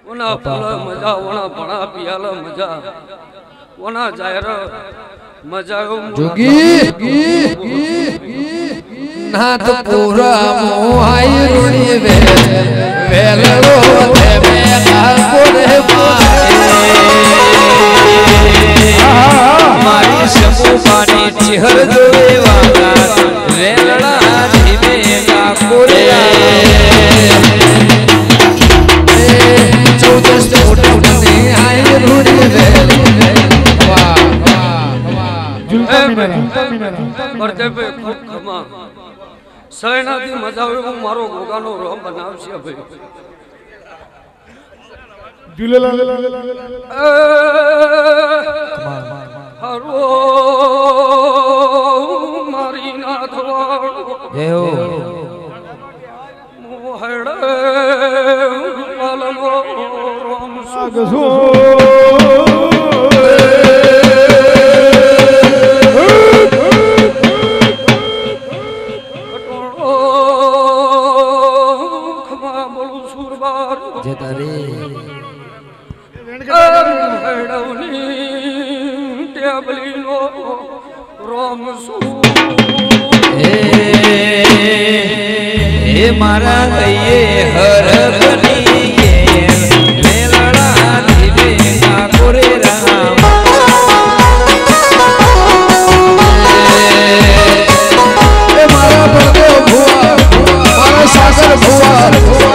ઓના ફૂલ મજા ઓના ભણા પિયાલ મજા ઓના જાયર મજા જોગી નાથ પૂરા મોહાઈ રૂડી વેલડો તે મે આકોરે મારી સમુપાની ચહેર જોવે વાલા વેલડા ધીમે આકોરે ચૌદસ મોટને આઈ રૂડી વાહ પરતે પે ખૂબ ખમા સૈનાથી મજા આવે હું મારો ગોગાનો રોમ બનાવશે ભાઈ હરો મારી નાથવાળો જય હો મોહડે પાલનો રોમ સુગસો મારા કહીએ હરગની મેલડા ધીમે ઠાકોરે રામ મારા ભગો ભુવા મારા સાગર ભુવા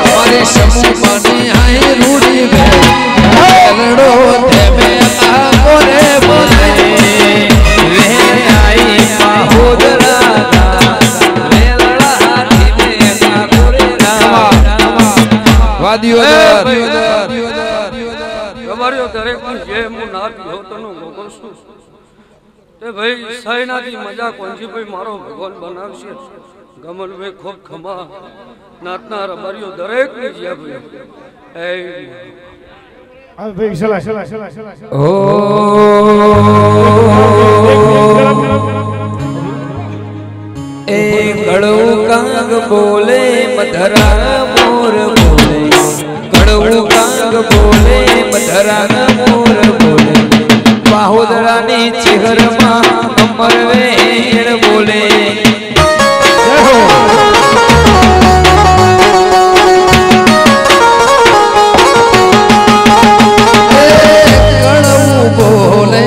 મારી સમૂહની આય રૂડી મેલડો ધીમે ઠાકોરે બોલે વે આઈ મહોદરા તમારો દરેક જે હું ના પીયો તનો ગોગો છું તે ભાઈ સાઈનાથી મજા કોંજી ભાઈ મારો ભગવાન બનાવશે ગમનભાઈ ખૂબ ખમા નાતના રબારીઓ દરેક ની જે ભાઈ આ ભાઈ ચલા ઓ એ કડવું કાંગ બોલે મધરા મોર બોલે કડવું કાંગ બોલે મધરા મોર બોલે બાહોદરાની ચહેરમાં અમર વેણ બોલે કડવું બોલે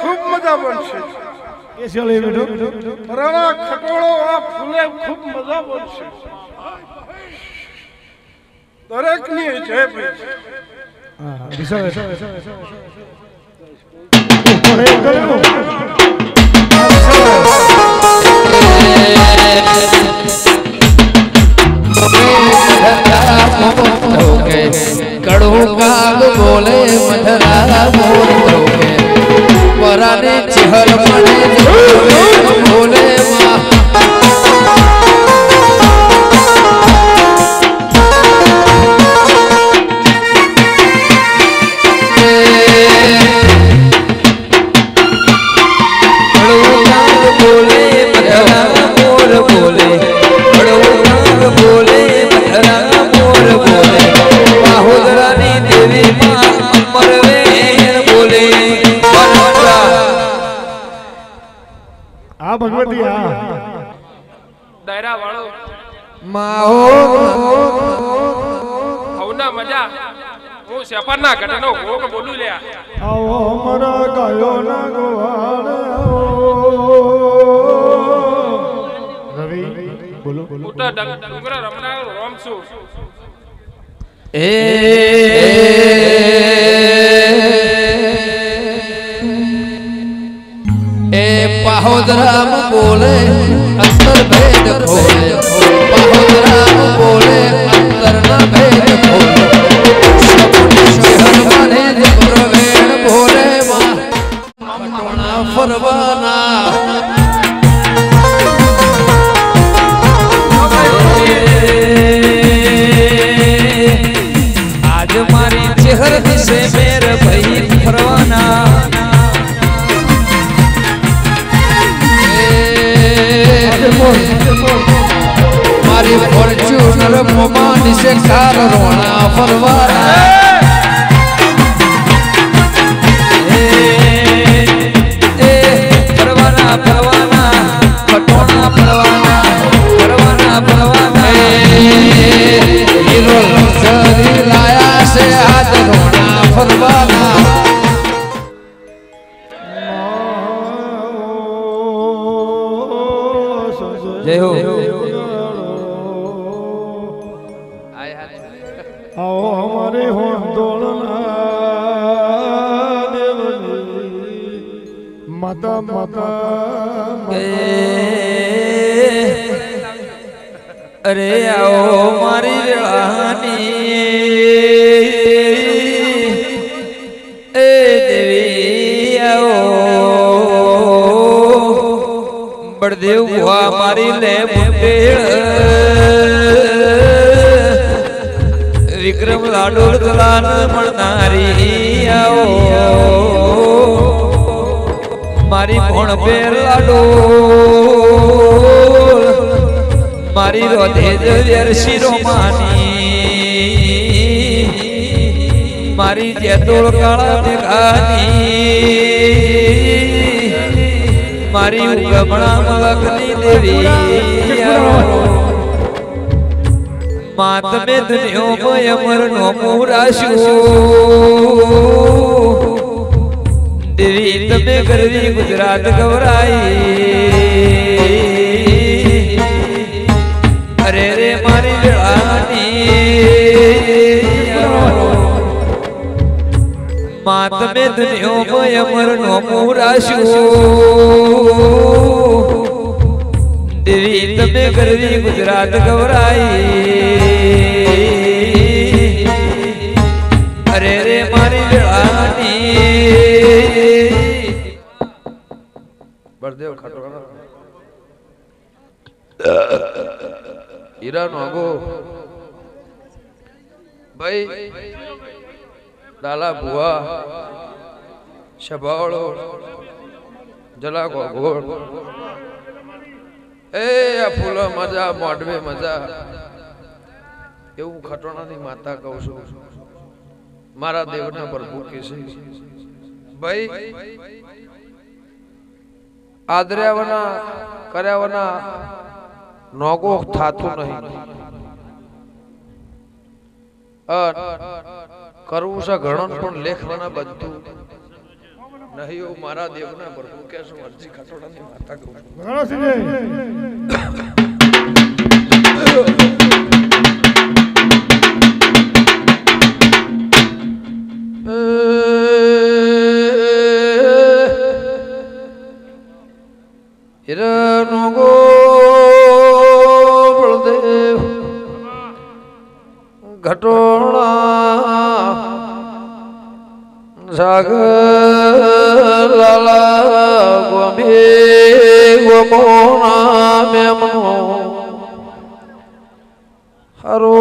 ખૂબ મજા બનશે એ ચાલે બેઠો રાણા ખટોળો આ ફૂલે ખૂબ મજા બનશે દરેક ની જય ભાઈ હા વિશાલ કડવું કાગ બોલે મધરા મોર ધોકે વરાને ચહેર મને બોલે માં કડવું કાગ બોલે મધરા મોર બોલે કડવું કાગ બોલે મધરા મોર બોલે બાહોદરાની દેવી માં અમર વેણ બોલે આ ભગવતી આ દાયરા વાળો માહો હવના મજા હું સેપરના ઘટનો ભોગ બોલું લ્યા આવો અમારા ગાયો ના ગોવાળ ઉતા ડુંગરા રમનાર રોમ છું એ પાહોદરામ બોલે અંતર ભેદ ખોલે પાહોદરામ બોલે અંતર ના ભેદ ખોલે શહેર માને પ્રવેણ બોલે મટોણા ફરવાના આજ મારી ચહેર દિશે મેર ભાઈ ફરવાના મારી ફોર્ચ્યુનર મોમાં નિશે કાર રોણા ફરવાના ફરવાના ફરવાના પટોણા ફરવાના ફરવાના ફરવાના હીરો લક્ષરી લાયા છે હાથ રોણા ફરવાના જય હો आओ हमारे हो दौड़ना देवनी माता माता अरे आओ मारी रानी ए देवी आओ बड़देव हुआ मारी ले मुंडेड़ विक्रम लाडोल दलान मणनारी आओ मारी भोण पेर लाडोल मारी रोधेज व्यरसी रोमानी मारी जेतोल काळा मेघानी मारी उगमणा मलकनी देवी मात में दुनियो में अमर नो मुराशु देवी तमे करवी गुजरात गवराई अरे रे मारी रानी मात में दुनियो में अमर नो मुराशु देवी तमे करवी गुजरात गवराई अरे रे मारी रानी बड़देव खटवाना हीरा नोगो भाई डाला बुआ शबावड़ो जला गोगोड़ ए आ फूलो मजा मोडवे मजा એવું ખટોણાની માતા કહું છું મારા દેવના પ્રભુ કે છે ભાઈ આદર્યાવના કર્યાવના નોગો થાતું નહીં કરવું છે ઘણો પણ લેખવાના બધું નહીં એવું મારા દેવના પ્રભુ કે છે અરજી ખટોણાની માતા કહું છું हीरानोगो बलदेव घटोणा सागर लाला गोमे गोमोना मेमनो हरो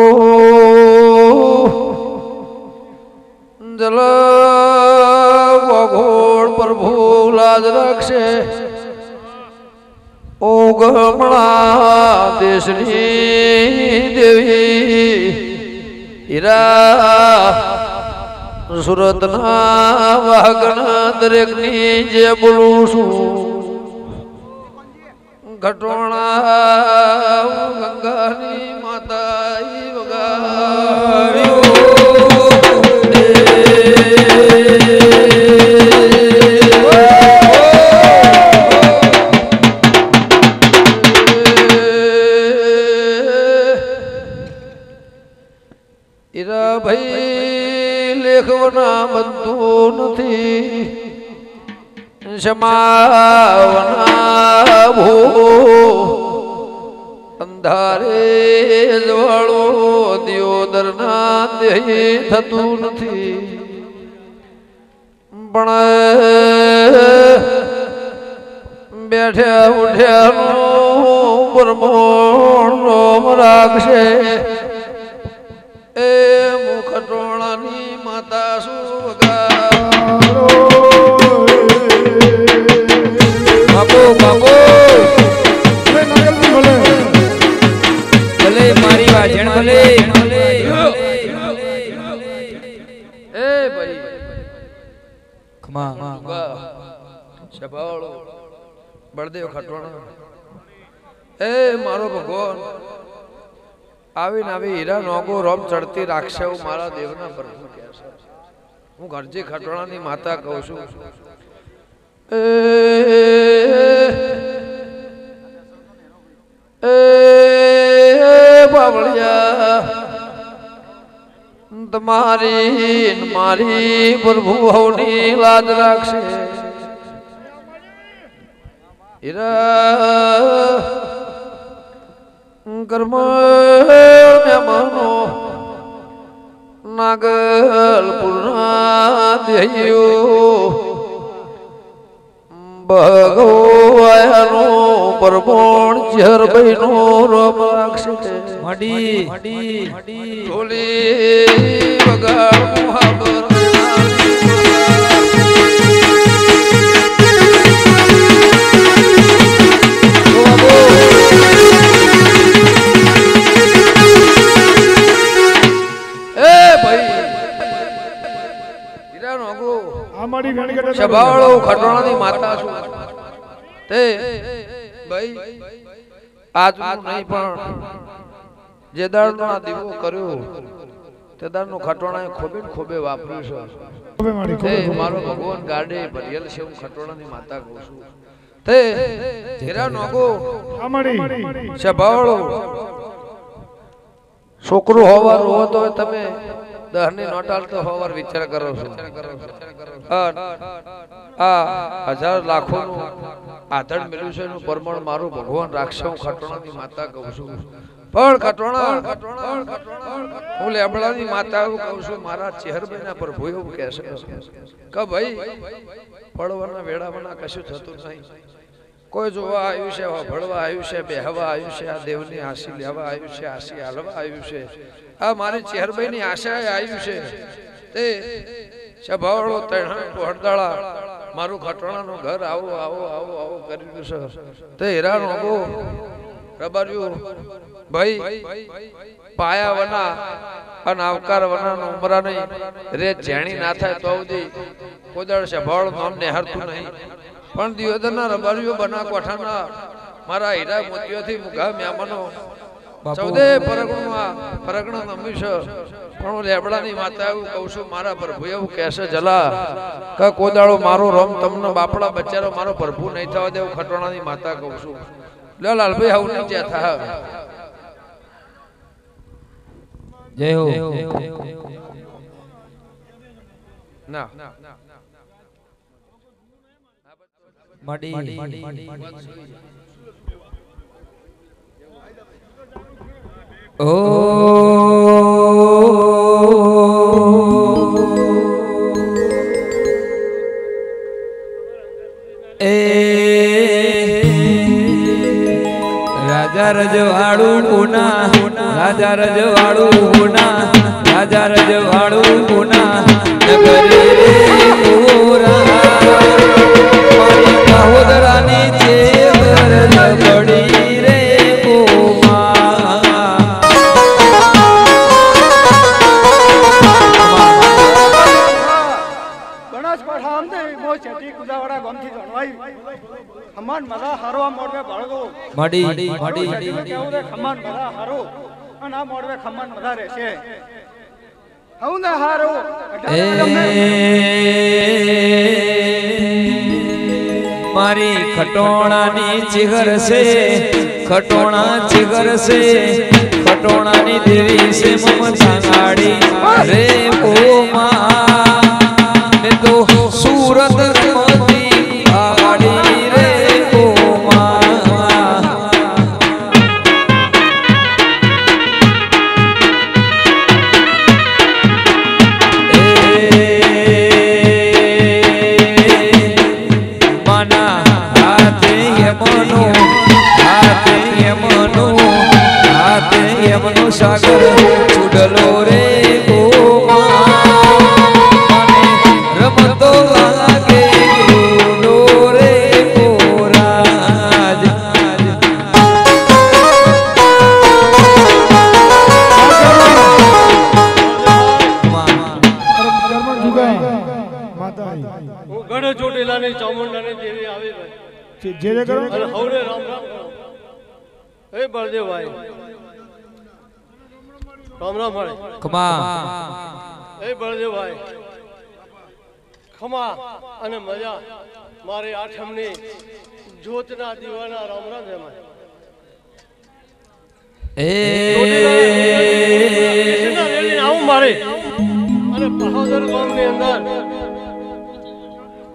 जल गोघोड़ प्रभु लाज रक्षे ओगमणा देशनी देवी हीरा सुरतना वागण दरेकनी जे बोलूं छू घटोणा गंगानी माताई वगाड़्यो ઈરા ભાઈ લેખવના બનતું નથી સમાવના ભો અંધારે જવાળો દિયોદરના દેહ થતું નથી પણ બેઠ્યા ઉઠ્યાનું પરમોણ રાખશે એ મુખટોળાની માતા સુગા બાપો બાપો ભલે મારી વાજણ ભલે એ ભાઈ ખમા સભાળો બળદેવ ખટવાણા એ મારો ભગવાન આવીને આવી હીરા નોગો રોમ ચડતી રાખશે હું મારા દેવના પ્રભુ કહે છે હું ઘરજી ખટવાણાની માતા કહું છું એ બાવળિયા તમારી મારી પ્રભુ હવની લાજ રાખશે હીરા કર્મ મહેમાનો નાગલ પૂર્ણા દેયો ભગવાયનો પરમોણ ચેરભાઈનો રોમ રાખશે મડી ઢોલી વગાડ મુહાબર સભાળો ખટોણાની માતા છું તે ભાઈ આજનું નહીં પણ જે દાડનો આ દીવો કર્યો તે દાડનો ખટોણાએ ખોબે ખોબે વાપર્યું છે તે મારો ભગવાન ગાડે ભરિયેલ છે હું ખટોણાની માતા કહું છું તે હીરા નોગો સભાળો છોકરો હોવા રોવો તો તમે દહની નોટાલ તો હોવાર વિચાર કરો છો આ 1000 લાખોનું આધણ મેળવ્યું છે એનું પરમાણ મારું ભગવાન રાખશે હું ખટોણાની માતા કહું છું પણ ખટોણા હું લેબડાની માતા એવું કહું છું મારા ચેહરભાઈના પ્રભુ એવું કહે છે કે ભાઈ પડવાના વેળાવાના કશું થતું નહીં કોઈ જોવા આવ્યું છે ભળવા આવ્યું છે બેહવા આવ્યું છે આ દેવની આશી લેવા આવ્યું છે આશી હાલવા આવ્યું છે આ મારી ચેહરભાઈની આશાએ આવ્યું છે તે સભાવળો હડદાળા મારું ખટોણાનું ઘર આવો આવો આવો આવો કર્યું છે તે હીરા નોગો રબાર્યું ભાઈ પાયા વના અને આવકાર વનાનો ઉમરા નહીં રે જેણી ના થાય તો સુધી કોદળ સભાવળ નામ નેહરતું નહીં પણ દિયોદરના રબારીઓ બના કોઠાના મારા હીરા મોતીઓથી મુઘા મ્યામનો ચૌદે પરગણા નમી છે પણ હું લેબડાની માતા એવું કહું છું મારા પ્રભુ એવું કહેશે જલા કે કોદાળો મારો રમ તમને બાપડા બચારો મારો પ્રભુ નહીં થવા દેવું ખટોણાની માતા કહું છું લે લાલભાઈ આવું નહીં જ્યાં થા જય હો ના મડી ઓ એ રાજા રજવાડું પુના રાજા રજવાડું પુના રાજા રજવાડું પુના નગરે પૂરા મારી કાહોદરાની ચેવર લબડી રે ખમાન મજા હારો આ મોડવે ભળગો મડી કેવું રે ખમાન મજા હારો અને આ મોડવે ખમાન મજા રહેશે હું ના હારો મારી ખટોણાની ચિગર છે ખટોણા ચિગર છે ખટોણાની દેવી છે મમતા ગાડી રે ઓ માં ને તો સુરત રમતી ગાડી રે ઓ માં માના હાથે યમનો સાગર ચૂડલો રે ઓ મને રમતો લાગે લો રે ઓ રાજ હું ગઢ ચોટીલાની ચામુંડાની દેવી આવી ભાઈ જે કરો અને હવરે રામ રામ એ બળદેવભાઈ રામ રામ મળે કમા એ બળદેવભાઈ ખમા અને મજા મારી આઠમની જ્યોતના દીવાના રામ રામ જમાય આવું મારે અને બહાદર ગામની અંદર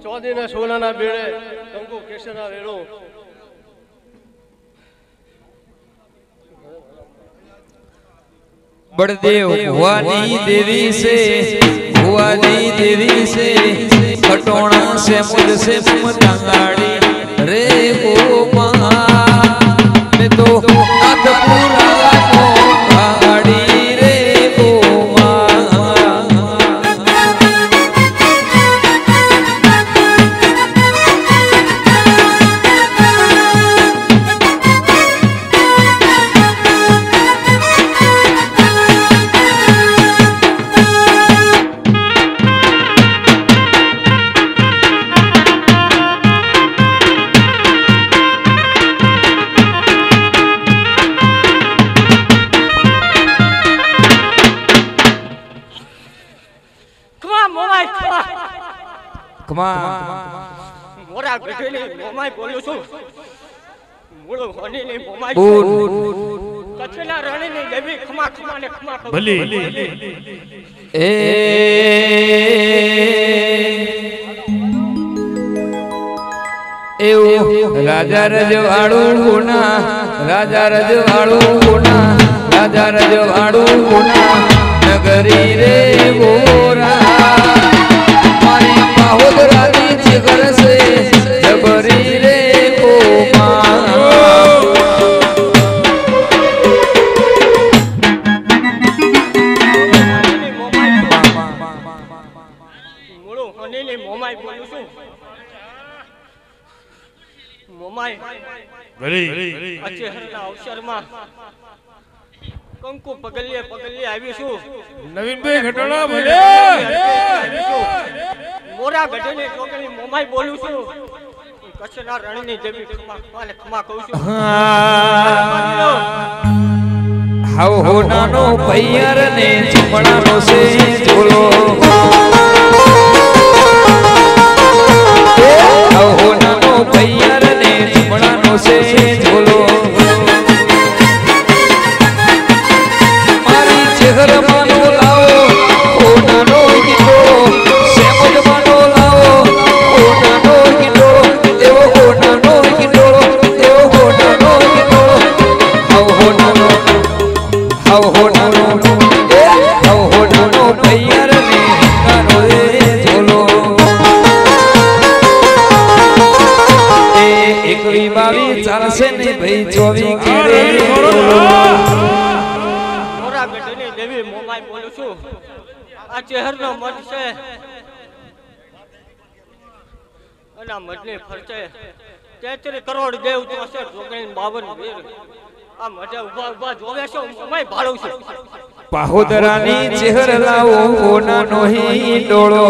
ચોદીના સોનાના બેડે કંકુ કેસરના રેડો બળદેવ ભુવાની દેવી છે ભુવાની દેવી છે ખટોણા છે મુજ છે મમતા ગાડી રે ઓ માં મે તો નાથપુરા નો ગાડી રે ઓ માં મોરા ગઢેલી મોમાય બોલું છું મૂળો હોનીની મોમાય કચ્છના રણની દેવી ખમા ખમા ને ખમા ભલે એ એવું રાજા રજવાડું ગુના રાજા રજવાડું ગુના રાજા રજવાડું ગુના નગરી રે ગોરા મારી બાહોદરાની જીગર છે જબરી રે કોમા મૂળો હોનીની મોમાય બોલું છું મોમાય અચેહરના અવસરમાં કંકુ પગલીએ પગલીએ આવી છું નવીનભાઈ ઘટના ભલે મોરા ગઢેલી ચોકડી મોમાય બોલું છું કચ્છના રણની દેવી ખમા ખમા ને ખમા કહું છું હાવ હો નાનો પૈયર ને ચમડાનો છે ઝોલો હાવ હો નાનો પૈયર ને ચમડાનો છે ઝોલો મારી ચહેર માનો લાવો હો નાનો ગીતો સેમજ માનો લાવો હો નાનો ગીતો એવો હો નાનો ગીતો એવો હો નાનો ગીતો હાવ હો નાનો પૈયર ને ગાનો રે ઝોલો એ 21 ચાલશે ને ભાઈ 24 કેરે મોરા ગઢની દેવી મોમાય બોલું છું આ ચહેરનો મઠ છે અને આ મઠની ફરતે 33 કરોડ દેવ તો હશે જોગણી 52 વીર આ મઠે ઉભા ઉભા જોવે છે મોમાય ભાળું છું પાહોદરાની ચહેર લાવો ઓનાનો હિંડોળો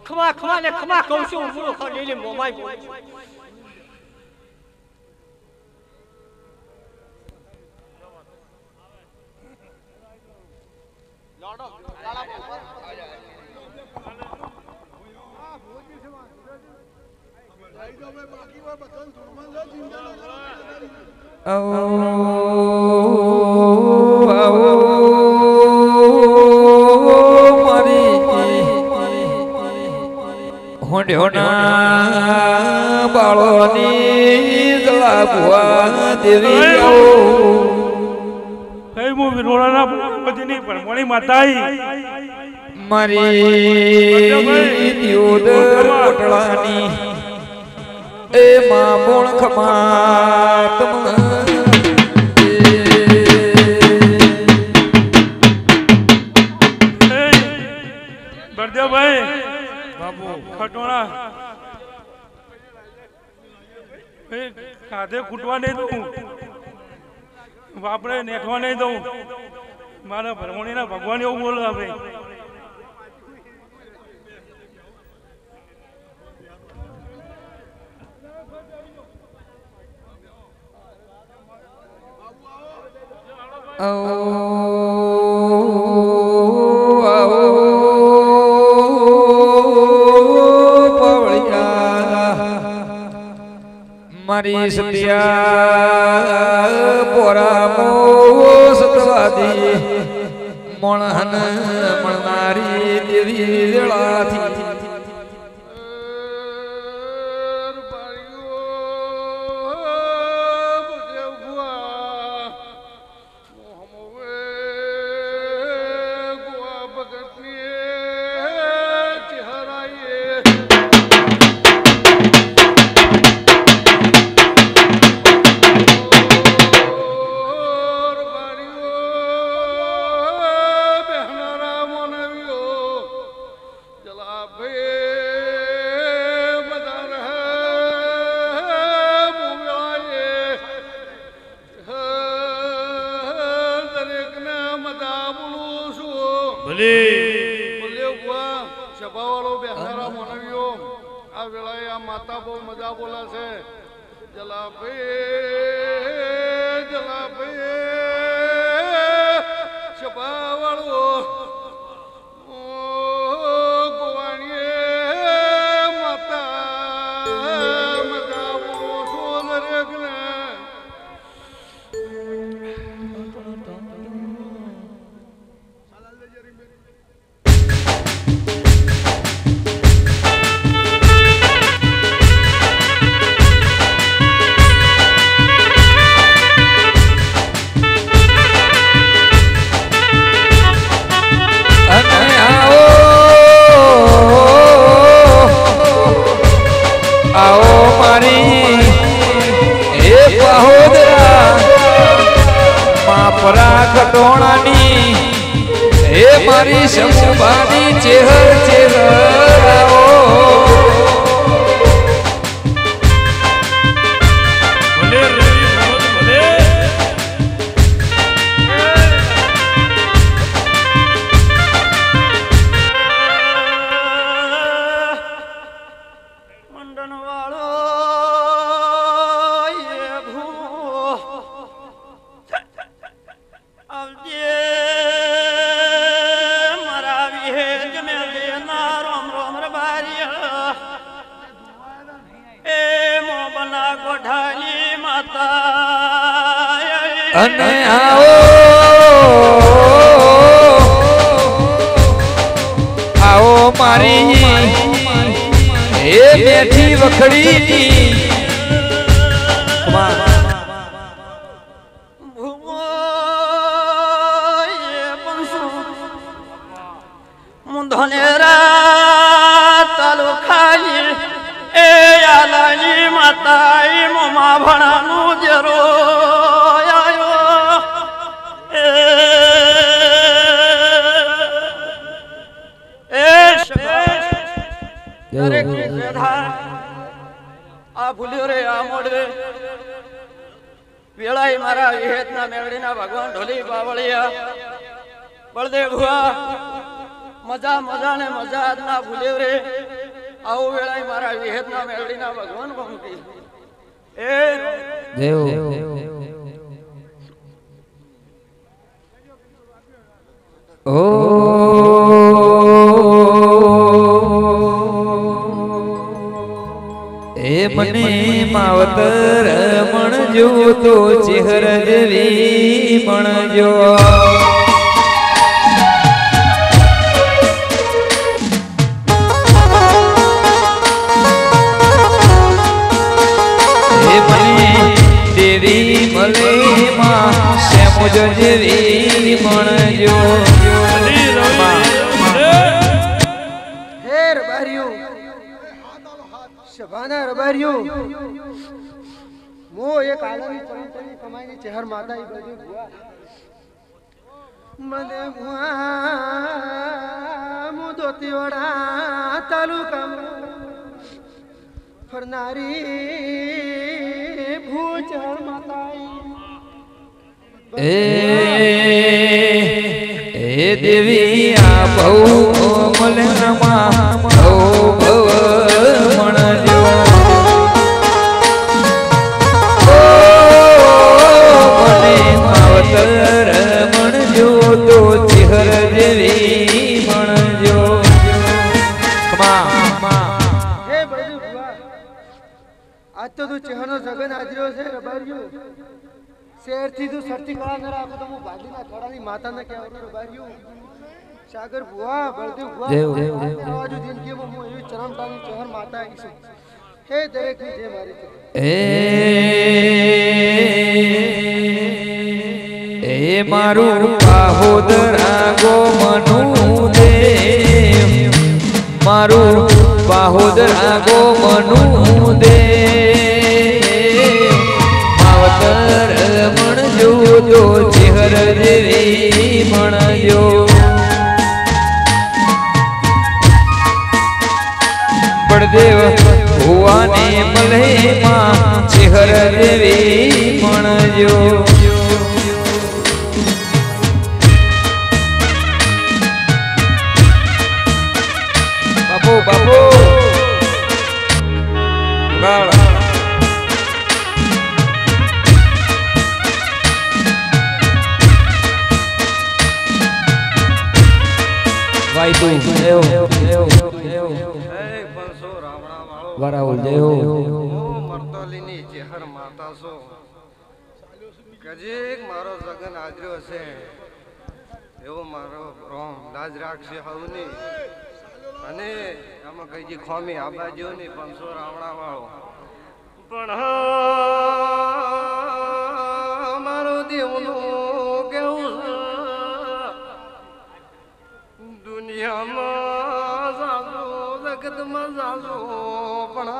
ખમા ખમા ને ખમા કહું છું મૂળો ખડીલી મોમાય બોલું છું બાળોની જલા ભુવા દેવી કઈ હું વિરોડાના પતિની પરમણી માતાઈ મારી દિયોદર કોટળાની એ માં બોણ ખમા બળદેવભાઈ બાબુ ખટોણા ખાધે ખૂટવા નહીં દઉં વાપરે નેઠવા નહીં દઉં મારા ભરમણીના ભગવાન એવું બોલો આપણે મારી સત્યા પોરામો સતવાદી મણહન મણનારી દેવી વેળાથી માતા બહુ મજા બોલે છે જલાભાઈ છપાવાળો ગોવાણીએ માતા મજા બોલો છો દરેક ને ખટોણાની હે મારી શંભુબાની ચેહર ચેહરાઓ ભલે ભલે મંડન વાળો અને આવો આવો મારી હે બેઠી વખડીની મુંધનેરા તાલો ખાલી એ આલાની માતાઈ મોમા ભણાનું જરો આ ભૂલ્યો રે આ મોડવે વેળાઈ મારા વિહેતના મેળડીના ભગવાન ઢોલી બાવળિયા બળદેવ ભુવા મજા મજા ને મજા ના ભૂલ્યો રે આવું વેળાઈ મારા વિહેતના મેળડીના ભગવાન પહોંચી એ દેવ ઓ એ તો ચહેર જેવી મણજો દેવી મલે માં સેમુજ જેવી મણજો હે રબારિયું શબાના રબારિયું મો એક આલમી ચરિત્રની કમાઈની ચહેર માતા ઈ બધી ભુવા મને ભુવા મુ દોતીવાડા તાલુકામાં ફરનારી ભૂચર માતા એ દેવી આ બહુ મલનમાં બહુ ભવ મણજો મને માવતર મણજો તો ચહેર જેવી મણજો હે બધી ભુવા આજ તો તું ચહેરો જગન આદર્યો છે રબારિયું શેરથી તું સરતી કળા ન રાખો તો હું ભાજીના કળાની માતાને કહેવાનું રબારિયું સાગર ભુવા બળદેવ ભુવા આજુ જિંદગીમાં હું એવી ચરમટાની ચહેર માતા આવી છું હે દરેકની જે મારી એ મારું બાહોદરા ગો મનુ દેવ મારું બાહોદરા ગો મનુ દેવ માવતર મણજો તો ચહેર જેવી મણજો બળદેવ ભુવાને મલે માં ચહેર જેવી મણજો બાપુ બાપુ ગાળ ભાઈ તું દેવ વરાઉલ દેવ મરતોલીની ચહેર માતા છો કજીક મારો જગન આદર્યો છે એવો મારો રોમ લાજ રાખશે હવની અને આમાં કઈ ખોમી આબાજીઓ ની 500 રાવણા વાળો પણ મારો દેવનું કેવું દુનિયામાં જાજો જગતમાં જાજો પણ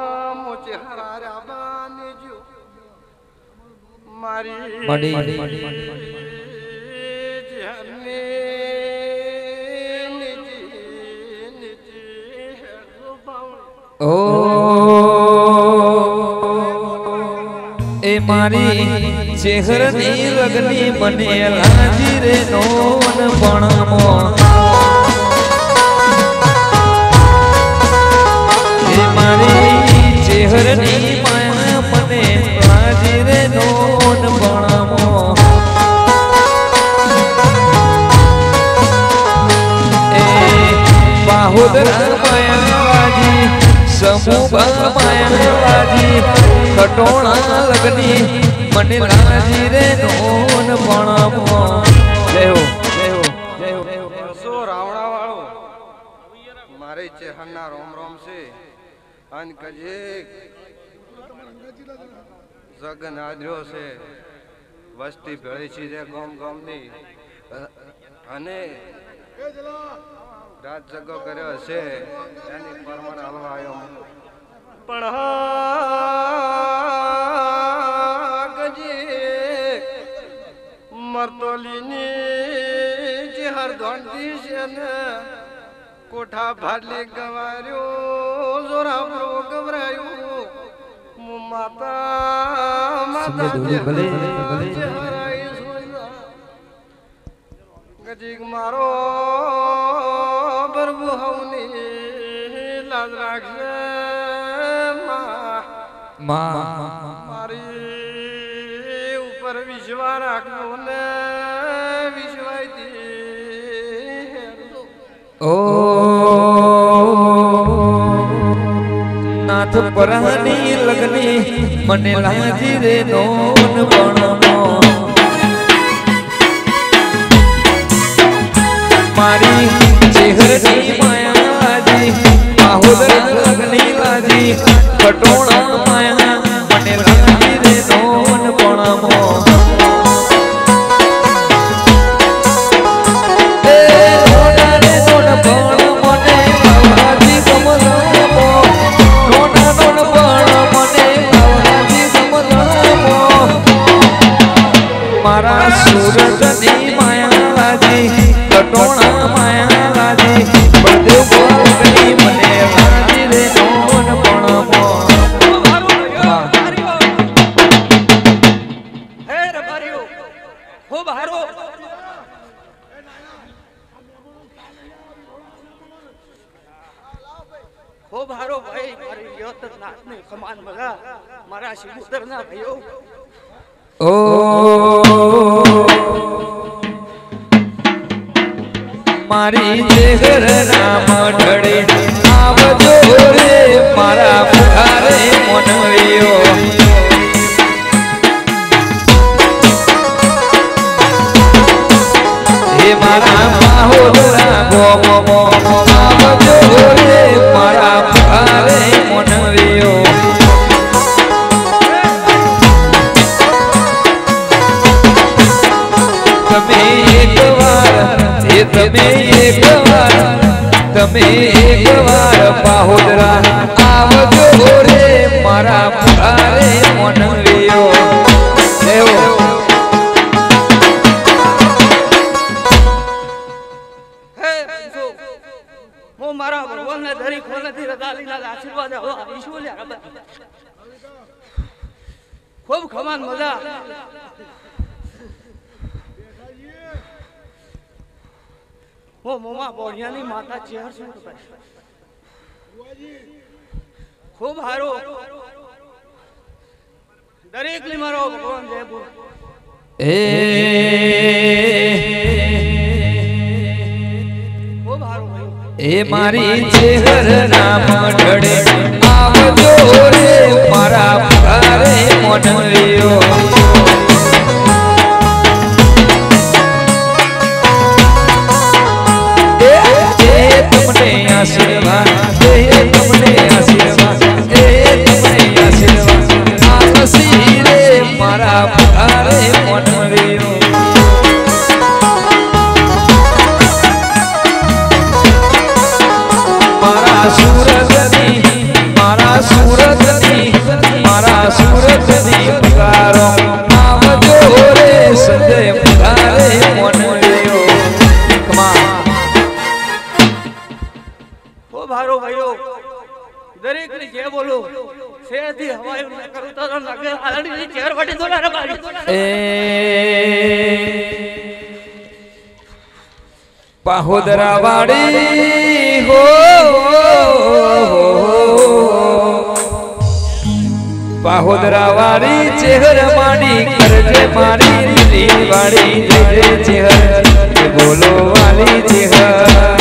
મોચે હરાર્યા બાની જો મારી ઓ એ મારી ચહેરની લગની મને લાજી રે નોન પણમો એ મારી ચહેરની માયા મને લાજી રે નોન પણમો એ બાહોદરા માયાવાજી સમૂહ માયાવાજી ખટોણા લગની મને લાજી રે નોન પણમો જય હો સો રાવણા વાળો મારે ચહેરના રોમ રોમ છે અને કજીક જગન આદર્યો છે વસ્તી ભેળી છે રે ગામ ગામની અને રાત જગો કર્યો છે એની પરમાણ હલવા આવ્યો પણ કજીક મરતોલીની જે હરધોંડી છે ને કોઠા ભાડલી ગવાર્યો જોરાપરો ગવરાયું હું માતા માતા ગજીક મારો બરબુ હવની લાજ રાખશે મારી ઉપર વિશ્વા રાખવો ને વિશ્વાયથી ઓ નાથ પરાની લગની મને લાજી રે નોન પણનો મારી ચહેરની માયા લાજી બાહુદર લગની લાજી કટોણા માયા મને લાજી રે નોન પણમો મારા સૂરજની માયા લાજી કટોણા માયા લાજી બળદેવ બોલની મને લાજી રે નોન પણમો હે રબારીઓ ખૂબ હારો ખૂબ હારો ભાઈ મારી યોત નાથને સમાન મગા મારા શિવતરના ભાઈઓ ઓ મારી જેગર નામ ઢળે આવજો રે મારા પુકારે મનવિયો હે મારા બાહોદરા ગોમો આવજો રે મારા પુકારે મનવિયો તમે એકવાર બાહોદરા આવજો રે મારા પુકારે મનવિયો એવો હે બંધુ હું મારા ભગવાનને દરેક ખોલેથી રદાલીના આશીર્વાદ આવીશું લ્યા રબારી ખૂબ ખમાન મજા હું મોમા બોડિયાની માતા ચેહર છું ખૂબ હારો દરેક ની મારો ભગવાન જય બોલ ખૂબ હારો એ મારી ચેહર નામ ઢળે આવજો રે મારા પુકારે મનવિયો આશીર્વાદ તમને આશીર્વાદ તમને આશીર્વાદ આસી રે મારા પુકારે મનવિયો મારા સુરતની પુકારો આવજો રે સંજય પુકારે મનવિયો ભારો ભાઈઓ દરેક ની જે બોલો સેથી હવાઈ ન કરું તો નગર આલડી ચેર વટી દો ના રબારી એ બાહોદરા વાડી હો બાહોદરા વાડી ચહેર માડી કરજે મારી લીલી વાડી જય ચહેર બોલો વાલી ચહેર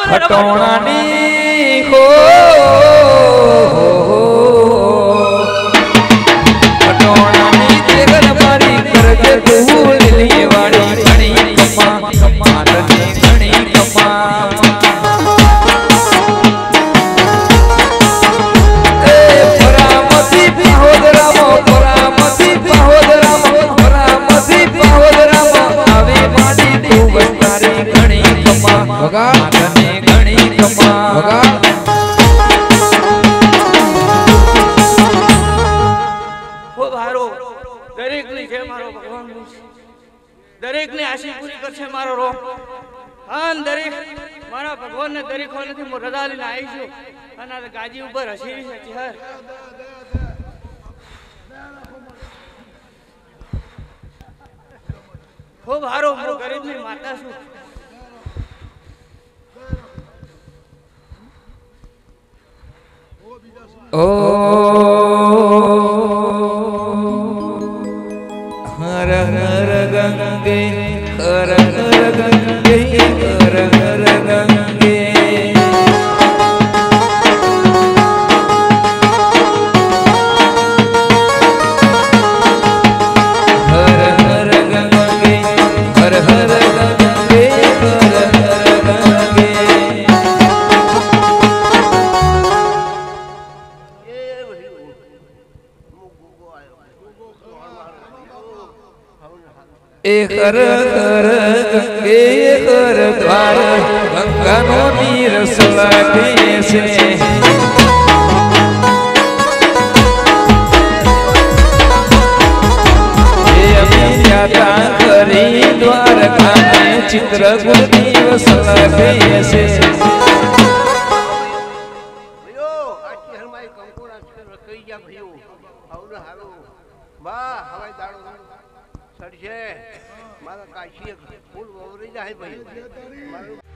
ખટોણાની હો ખટોણાની ચેગર મારી કરજે તું લીલી વાળી ઘણી કમા માતની ઘણી કમા એ પરામતી બાહોદરામો પરામતી બાહોદરામો પરામતી બાહોદરામો આવી માડી તું બંધારી ઘણી કમા માતની ઘણી કમા દરેક ની આશી પૂરી કરશે મારો રોમ અન દરેક મારા ભગવાન ને દરેક હોનેથી હું રજા લઈને આવી છું અને ગાજી ઉપર હસી છે ચહેર ખૂબ હારો હું ગરીબની માતા છું ઓ હર હર ગંગે હર હર ગંગે હર હર ગંગે હર હર ગંગે હર હર ગંગે હર હર ગંગે એ હર હર ગંગે હર દ્વાર ગંગાનો નીર સલાગે છે એ અમે યાત્રા કરી દ્વારકાને ચિત્રકૂટ દિવસ લાગે છે મારા કાશી ફૂલ વવરી જાય ભાઈ